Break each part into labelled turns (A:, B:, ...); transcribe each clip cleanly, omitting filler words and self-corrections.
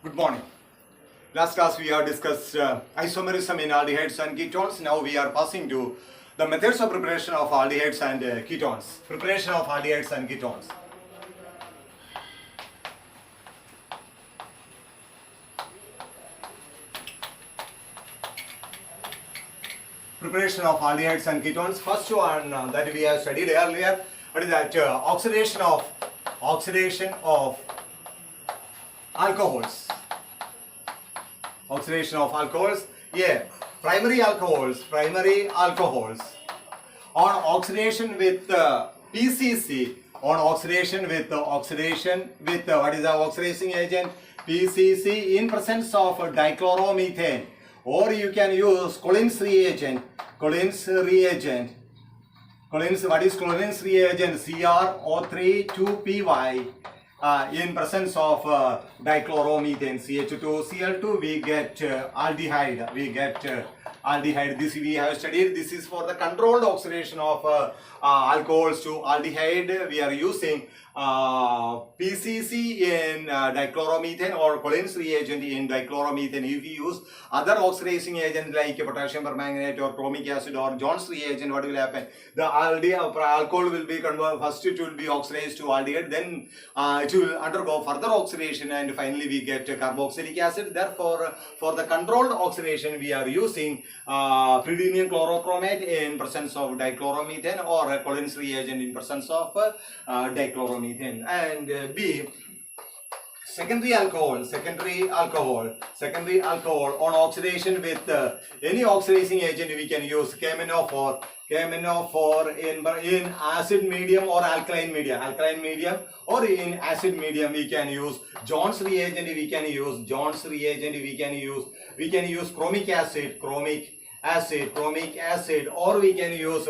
A: Good morning. Last class we have discussed isomerism in aldehydes and ketones. Now we are passing to the methods of preparation of aldehydes and ketones. Preparation of aldehydes and ketones. Preparation of aldehydes and ketones. First one that we have studied earlier, what is that? Oxidation of alcohols. Oxidation of alcohols. Yeah, primary alcohols on oxidation with PCC, on oxidation with what is the oxidizing agent? PCC in presence of dichloromethane, or you can use Collins reagent. What is Collins reagent? CrO3 in presence of dichloromethane, CH2Cl2, we get aldehyde. This we have studied. This is for the controlled oxidation of alcohols to aldehyde. We are using PCC in dichloromethane or Collins reagent in dichloromethane. If you use other oxidizing agents like potassium permanganate or chromic acid or Jones reagent, what will happen? The alcohol will be converted. First it will be oxidized to aldehyde, then it will undergo further oxidation, and finally we get carboxylic acid. Therefore, for the controlled oxidation, we are using pyridinium chlorochromate in presence of dichloromethane or Collins reagent in presence of dichloromethane. And B, secondary alcohol on oxidation with any oxidizing agent. We can use KMNO4 in acid medium or alkaline medium, or in acid medium we can use Jones reagent, we can use chromic acid, or we can use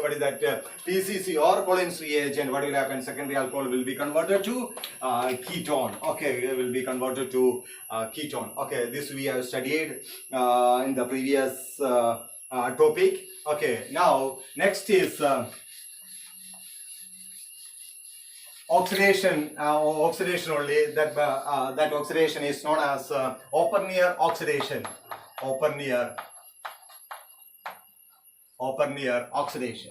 A: PCC or Collins reagent. What will happen? Secondary alcohol will be converted to ketone. Okay, it will be converted to ketone. Okay, this we have studied in the previous topic. Okay, now next is oxidation only. That oxidation is known as open-air oxidation. Open-air oxidation.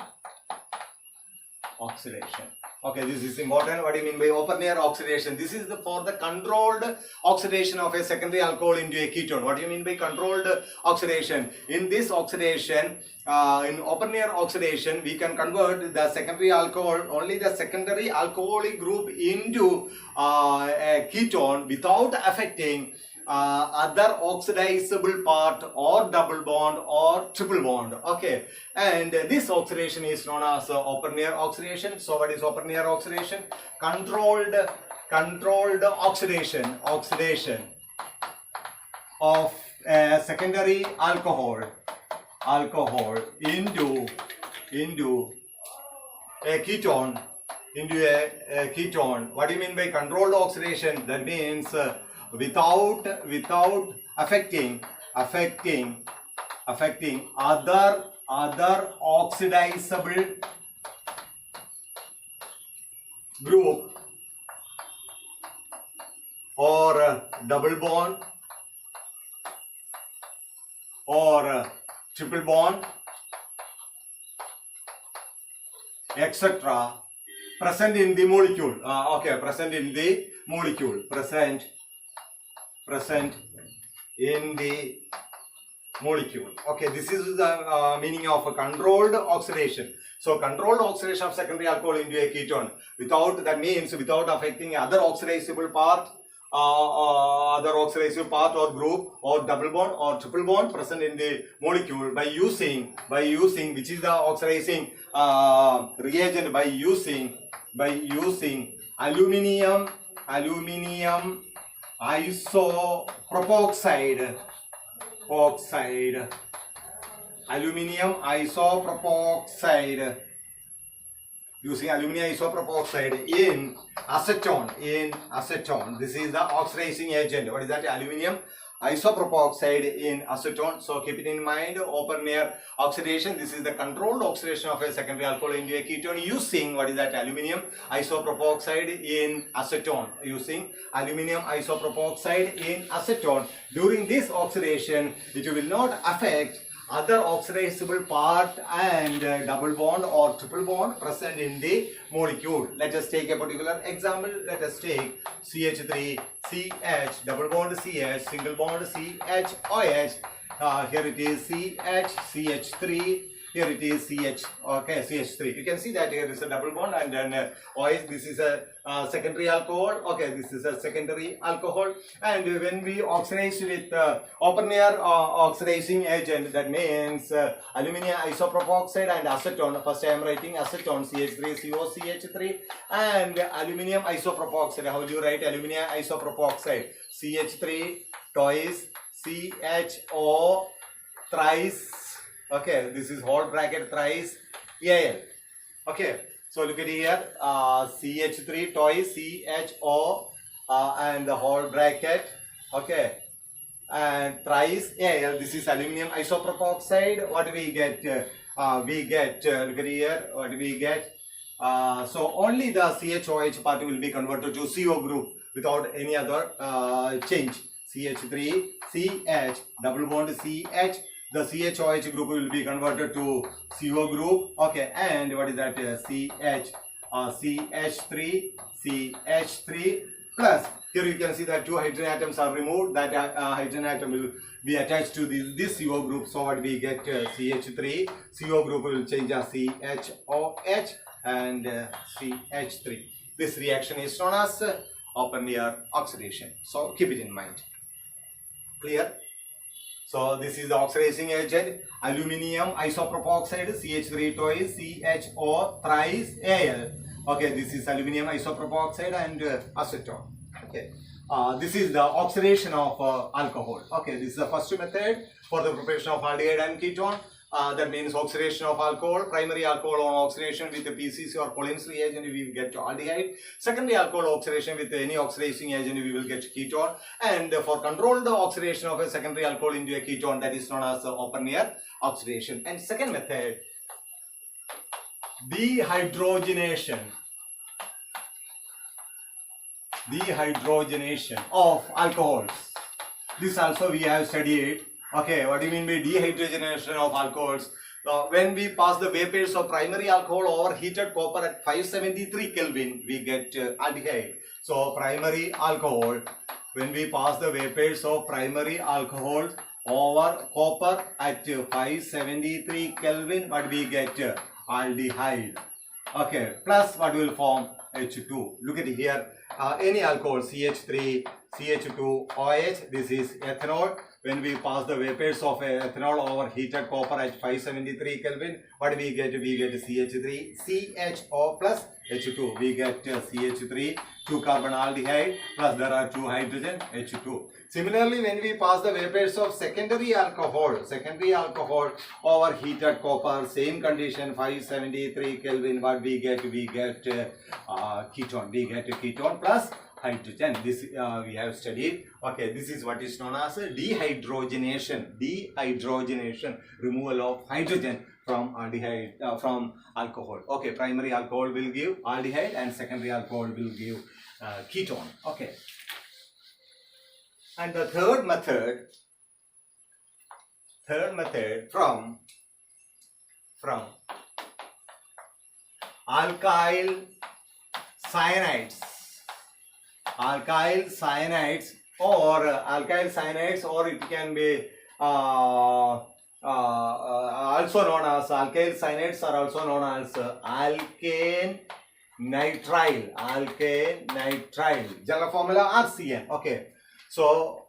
A: Okay, this is important. What do you mean by open-air oxidation? This is for the controlled oxidation of a secondary alcohol into a ketone. What do you mean by controlled oxidation? In this oxidation, in open-air oxidation, we can convert the secondary alcohol, only the secondary alcoholic group, into a ketone without affecting other oxidizable part or double bond or triple bond. Okay, and this oxidation is known as open-air oxidation. So what is open-air oxidation? Controlled oxidation of a secondary alcohol into a ketone, What do you mean by controlled oxidation? That means without affecting other oxidizable group or double bond or triple bond, etc., present in the molecule. Present in the molecule. Okay, this is the meaning of a controlled oxidation. So controlled oxidation of secondary alcohol into a ketone without affecting other oxidizable part or group or double bond or triple bond present in the molecule by using which is the oxidizing reagent, by using aluminium isopropoxide, using aluminium isopropoxide in acetone. This is the oxidizing agent. What is that? Aluminium isopropoxide in acetone. So keep it in mind, open air oxidation. This is the controlled oxidation of a secondary alcohol into a ketone using what is that, aluminium isopropoxide in acetone. Using aluminium isopropoxide in acetone. During this oxidation, it will not affect other oxidizable part and double bond or triple bond present in the molecule. Let us take a particular example. Let us take CH3, CH, double bond CH, single bond CH, OH. Here it is CH, CH3. Here it is CH, okay, CH3. You can see that here is a double bond and then OH. This is a secondary alcohol. Okay, this is a secondary alcohol. And when we oxidize with open air oxidizing agent, that means aluminium isopropoxide and acetone. First I am writing acetone, CH3CO, CH3, and aluminium isopropoxide. How do you write aluminium isopropoxide? CH3 twice, CHO thrice. Okay, this is whole bracket thrice Al. Okay, so look at here, CH3 twice CHO and the whole bracket. Okay, and thrice Al. This is aluminium isopropoxide. What do we get? We get, look at here, what do we get? So only the CHOH part will be converted to CO group without any other change. CH3, CH, double bond CH. The CHOH group will be converted to CO group. Okay, and what is that? CH, CH3, CH3 plus. Here you can see that two hydrogen atoms are removed. That hydrogen atom will be attached to this CO group. So what we get? CH3, CO group will change as CHOH and CH3. This reaction is known as open air oxidation. So keep it in mind. Clear? So this is the oxidizing agent, aluminium isopropoxide, CH3 twice, CHO thrice Al. Okay, this is aluminium isopropoxide and acetone. Okay, this is the oxidation of alcohol. Okay, this is the first method for the preparation of aldehyde and ketone. That means oxidation of alcohol, primary alcohol on oxidation with the PCC or Collins reagent, we will get aldehyde. Secondary alcohol oxidation with any oxidizing agent, we will get ketone. And for controlled oxidation of a secondary alcohol into a ketone, that is known as open air oxidation. And second method, dehydrogenation. Dehydrogenation of alcohols. This also we have studied. Okay, what do you mean by dehydrogenation of alcohols? When we pass the vapors of primary alcohol over heated copper at 573 Kelvin, we get aldehyde. So primary alcohol, when we pass the vapors of primary alcohol over copper at 573 Kelvin, what we get? Aldehyde. Okay, plus what will form? H2. Look at here, any alcohol, CH3, CH2, OH, this is ethanol. When we pass the vapors of ethanol over heated copper at 573 Kelvin, what do we get? We get CH3, CHO plus H2. We get CH3, 2 carbon aldehyde, plus there are 2 hydrogen, H2. Similarly, when we pass the vapors of secondary alcohol over heated copper, same condition, 573 Kelvin, what we get? We get ketone. We get ketone plus hydrogen. This we have studied. Okay, this is what is known as dehydrogenation. Dehydrogenation, removal of hydrogen from aldehyde, from alcohol. Okay, primary alcohol will give aldehyde and secondary alcohol will give ketone. Okay. And the third method from alkyl cyanides. Alkyl cyanides, or it can be also known as alkyl cyanides, are also known as alkane nitrile. General formula RCN. Okay. So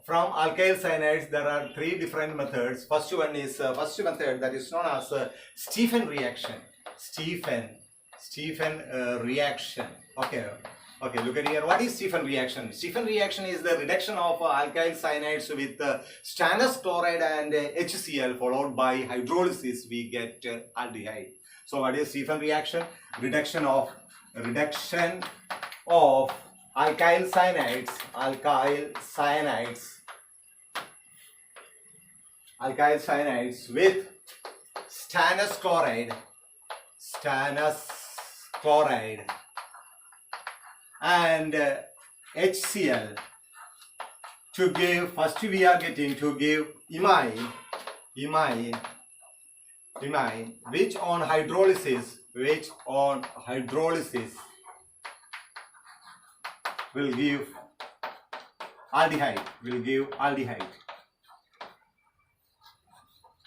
A: from alkyl cyanides there are 3 different methods. First one is first method, that is known as Stephen reaction. Stephen reaction. Okay, look at here. What is Stephen reaction? Stephen reaction is the reduction of alkyl cyanides with stannous chloride and HCl followed by hydrolysis. We get aldehyde. So what is Stephen reaction? Reduction of alkyl cyanides alkyl cyanides with stannous chloride and HCl to give, first we are getting to give imine which on hydrolysis will give aldehyde.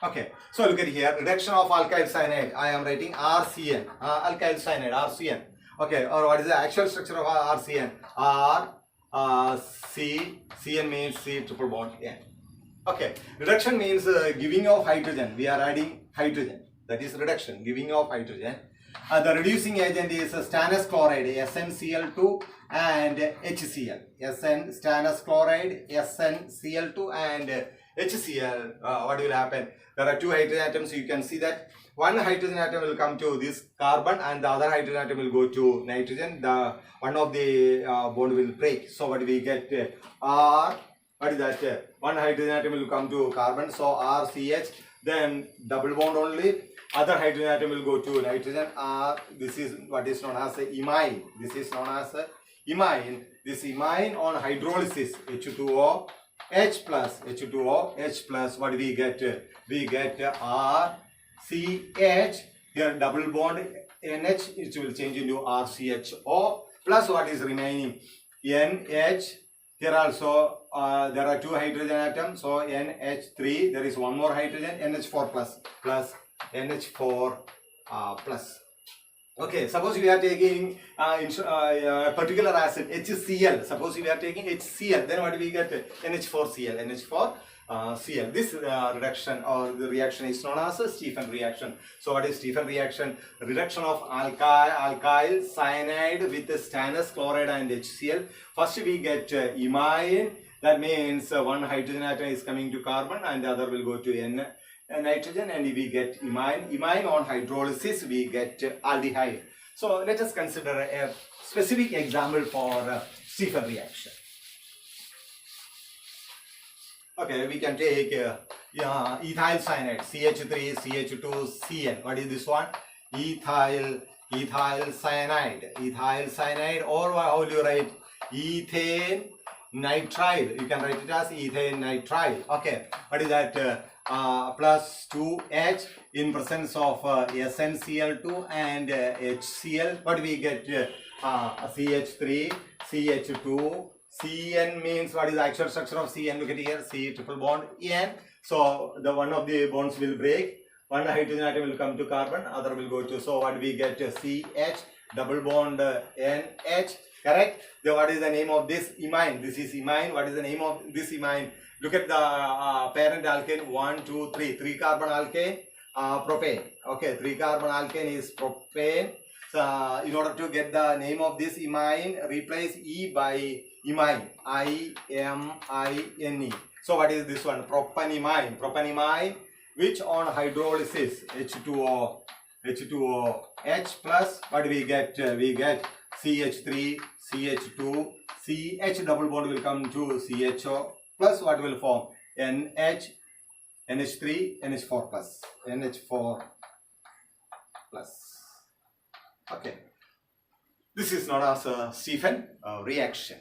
A: Okay, so look at here, reduction of alkyl cyanide. I am writing RCN, alkyl cyanide, RCN. Okay, or what is the actual structure of RCN? CN means C triple bond N. Okay, reduction means giving of hydrogen. We are adding hydrogen. That is reduction, giving of hydrogen. The reducing agent is stannous chloride, SnCl2 and HCl. Stannous chloride, SnCl2 and HCl. What will happen? There are two hydrogen atoms. You can see that one hydrogen atom will come to this carbon and the other hydrogen atom will go to nitrogen. The one of the bond will break. So what we get? What is that? One hydrogen atom will come to carbon. So RCH. Then double bond only. Other hydrogen atom will go to nitrogen. This is what is known as imine. This is known as imine. This imine on hydrolysis H2O. H plus, what we get? We get RCH, here double bond NH, it will change into RCHO, plus what is remaining? NH, here also there are two hydrogen atoms, so NH3, there is one more hydrogen, NH4 plus NH4 plus. Okay, suppose we are taking a particular acid HCl. Suppose we are taking HCl, then what do we get? NH4Cl. This reduction or the reaction is known as a Stephan reaction. So what is Stephan reaction? Reduction of alkyl cyanide with the stannous chloride and HCl. First we get imine. That means one hydrogen atom is coming to carbon and the other will go to nitrogen, and we get imine. Imine on hydrolysis we get aldehyde. So let us consider a specific example for Stephan reaction. Okay, we can take ethyl cyanide, CH3, CH2, Cl. What is this one? Ethyl cyanide, or how will you write? Ethane nitrile. You can write it as ethane nitrile. Okay, what is that? Plus 2H in presence of SnCl2 and HCl. What we get? CH3, CH2, Cn means what is the actual structure of Cn? Look at here, C triple bond N. So the one of the bonds will break. One hydrogen atom will come to carbon, other will go to. So what we get? CH double bond NH. Correct? Then what is the name of this imine? This is imine. What is the name of this imine? Look at the parent alkane. 1, 2, 3. 3 carbon alkane, propane. Okay, 3 carbon alkane is propane. So in order to get the name of this imine, replace E by imine. I-M-I-N-E. So what is this one? Propanimine. Propanimine, which on hydrolysis H2O, H plus. What do we get? We get CH3, CH2, CH double bond will come to CHO. Plus what will form? NH, NH3, NH4 plus. NH4 plus. Okay. This is known as a Stephan reaction.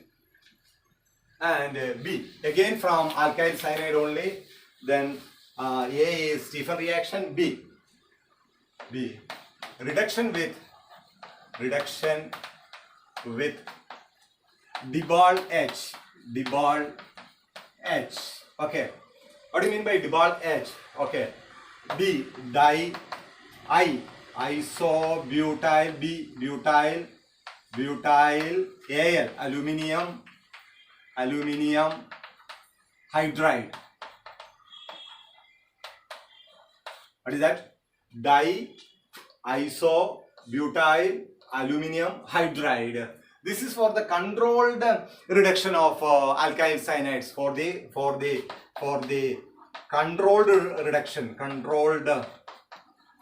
A: And B, again from alkyl cyanide only. Then A is Stephan reaction. B, reduction with Debol H. Debol H. Okay. What do you mean by Debol H? Okay. B, isobutyl, B, butyl, Al, aluminium hydride. What is that? Isobutyl aluminium hydride. This is for the controlled reduction of alkyl cyanides, for the controlled reduction.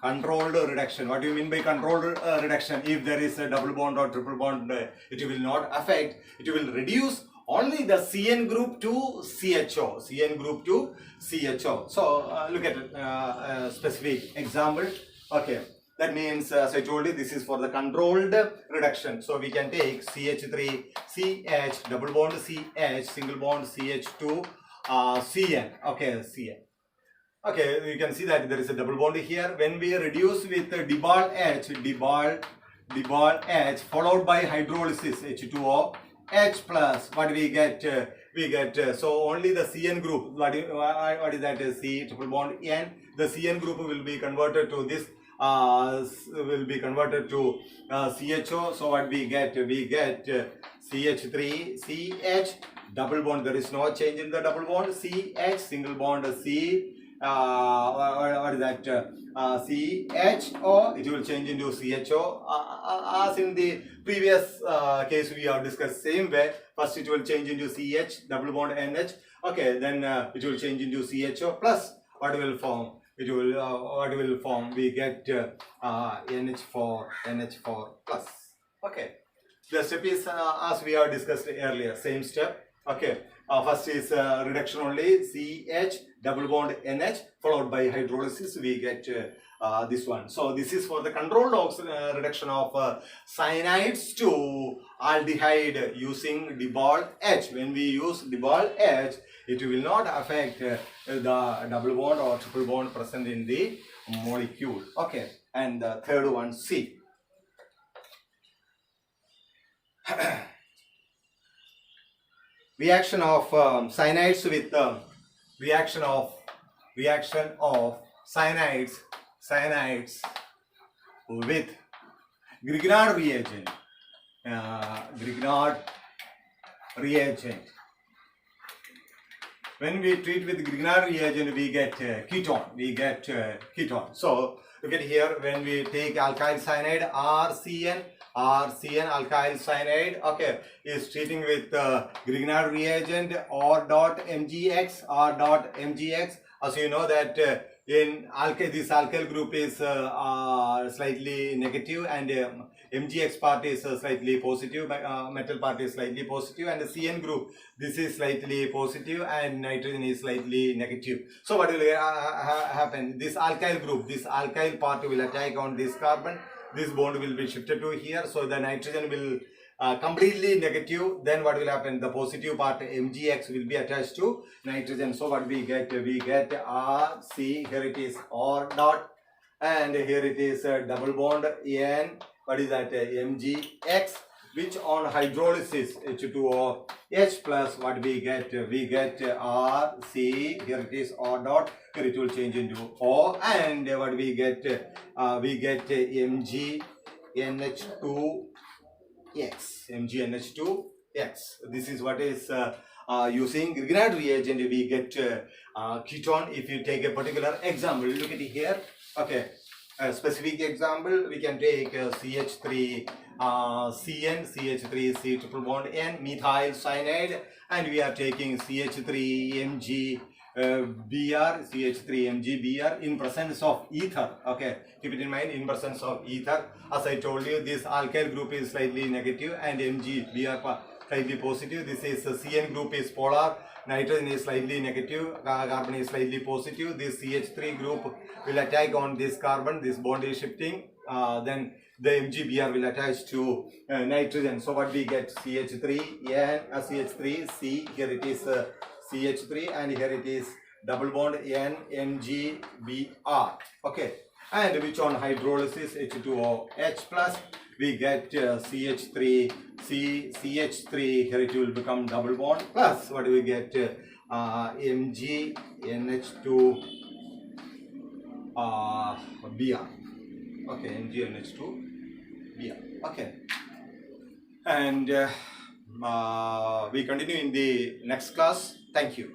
A: Controlled reduction. What do you mean by controlled reduction? If there is a double bond or triple bond, it will not affect. It will reduce only the CN group to CHO, CN group to CHO. So look at a specific example. Okay, that means as I told you, this is for the controlled reduction. So we can take CH3, CH, double bond CH, single bond CH2, CN. Okay, CN. Okay, you can see that there is a double bond here. When we reduce with Debol H, Debol H followed by hydrolysis H2O, H plus, what we get? So only the CN group, what is that? C triple bond N. The CN group will be converted to this, CHO. So what we get? We get CH3, CH, double bond. There is no change in the double bond. CH, single bond C. What is that? CHO, it will change into CHO. As in the previous case we have discussed, same way. First it will change into CH, double bond NH. Okay, then it will change into CHO plus what will form? It will what will form? We get NH4 plus. Okay, the step is as we have discussed earlier, same step. Okay, first is reduction only, CH, double bond NH, followed by hydrolysis, we get this one. So this is for the controlled reduction of cyanides to aldehyde using Debol H. When we use Debol H, it will not affect the double bond or triple bond present in the molecule. Okay, and the third one, C. Reaction of cyanides with reaction of cyanides with Grignard reagent. When we treat with Grignard reagent, we get ketone. So look at here, when we take alkyl cyanide RCN alkyl cyanide, okay, is treating with Grignard reagent R.MgX. As you know that in alkyl, this alkyl group is slightly negative, and MgX part is slightly positive, metal part is slightly positive, and the CN group, this is slightly positive and nitrogen is slightly negative. So what will happen? This alkyl group, this alkyl part will attack on this carbon. This bond will be shifted to here, so the nitrogen will completely negative. Then what will happen? The positive part MgX will be attached to nitrogen. So what we get? We get RC. Here it is R dot, and here it is double bond N. What is that? MgX, which on hydrolysis H2O H plus, what we get? We get RC. Here it is R dot. Here it will change into O, and what we get? We get MgNH2X. This is what is using Grignard reagent. We get ketone. If you take a particular example, look at it here. Okay, a specific example, we can take CH3 CN, CH3 C triple bond N, methyl cyanide, and we are taking CH3 Br, CH3 in presence of ether. Okay, keep it in mind, in presence of ether. As I told you, this alkyl group is slightly negative and Br slightly positive. This is CN group is polar, nitrogen is slightly negative, carbon is slightly positive. This CH3 group will attack on this carbon, this bond is shifting, then the MgBr will attach to nitrogen. So what we get? CH3 N, CH3 C, here it is CH3, and here it is double bond N, MgBr. Okay, and which on hydrolysis H2O H plus, we get CH3 C, CH3, here it will become double bond plus, what do we get? MgNH2 Br. Okay, MgNH2 Br. Okay, and we continue in the next class. Thank you.